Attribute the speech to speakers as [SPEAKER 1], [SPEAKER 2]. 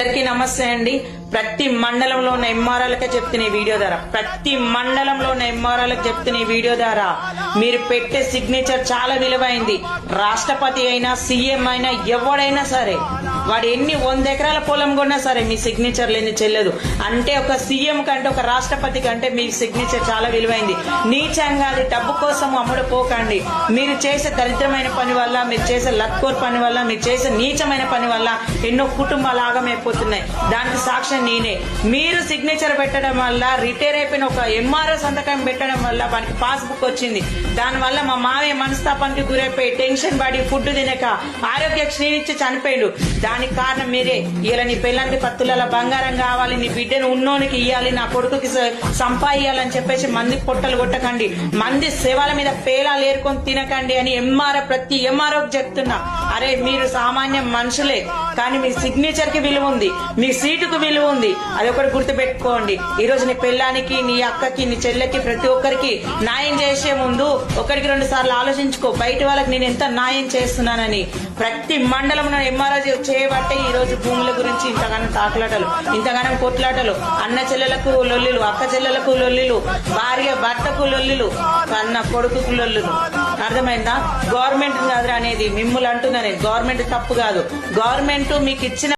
[SPEAKER 1] అందరికీ నమస్తే అండి. ప్రతి మండలంలో ఉన్న ఎంఆర్ఓలకే చెప్తున్న ఈ వీడియో ద్వారా, ప్రతి మండలంలో ఉన్న ఎంఆర్ఓలకు చెప్తున్న ఈ వీడియో ద్వారా మీరు పెట్టే సిగ్నేచర్ చాలా విలువైంది. రాష్ట్రపతి అయినా సీఎం అయినా ఎవడైనా సరే, వాడు ఎన్ని 100 ఎకరాల పొలం కొన్నా సరే మీ సిగ్నేచర్ లేని చెల్లదు. అంటే ఒక సీఎం కంటే ఒక రాష్ట్రపతి కంటే మీ సిగ్నేచర్ చాలా విలువైంది. నీచంగా అది డబ్బు కోసం అమ్ముడుపోకండి. మీరు చేసే దరిద్రమైన పని వల్ల, మీరు చేసే లత్కోర్ పని వల్ల, మీరు చేసే నీచమైన పని వల్ల ఎన్నో కుటుంబాలు ఆగమైపోతున్నాయి. దానికి సాక్ష్యం నేనే. మీరు సిగ్నేచర్ పెట్టడం వల్ల, రిటైర్ అయిపోయిన ఒక ఎంఆర్ఓ సంతకం పెట్టడం వల్ల వానికి పాస్బుక్ వచ్చింది. దానివల్ల మా మావయ్య మనస్తాపానికి గురైపోయి టెన్షన్ పడి ఫుడ్ తినక ఆరోగ్య క్షీణించి చనిపోయాడు. దానికి కారణం మీరే. ఇలా నీ పిల్లలకి 10 తులాల బంగారం కావాలి, నీ బిడ్డను ఉన్నోనికి ఇవ్వాలి, నా కొడుకుకి సంపాదించాలని చెప్పేసి మంది పొట్టలు కొట్టకండి, మంది సేవల మీద పేలాలు ఏరుకొని తినకండి అని ప్రతి ఎంఆర్ఓకి చెప్తున్నా. అరే మీరు సామాన్య మనుషులే, కానీ మీ సిగ్నేచర్ కి విలువ ఉంది, మీ సీటుకు విలువ ఉంది. అది ఒకటి గుర్తు పెట్టుకోండి. ఈ రోజు నీ పిల్లానికి, నీ అక్కకి, నీ చెల్లెకి, ప్రతి ఒక్కరికి న్యాయం చేసే ముందు 1-2 సార్లు ఆలోచించుకో. బయట వాళ్ళకి నేను ఎంత న్యాయం చేస్తున్నానని. ప్రతి మండలంలో ఎంఆర్ఓ చేయబట్టే ఈ రోజు భూముల గురించి ఇంతగానో తాకులాటలు, ఇంతగానో కొట్లాటలు, అన్న చెల్లెలకు లొల్లిలు, అక్క చెల్లెలకు లొల్లిలు, భార్య భర్తకు లొల్లిలు, అన్న కొడుకు లొల్లులు. అర్థమైందా? గవర్నమెంట్ కాదు అనేది మిమ్ములు అంటున్నా నేను. గవర్నమెంట్ తప్పు కాదు. గవర్నమెంట్ మీకు ఇచ్చిన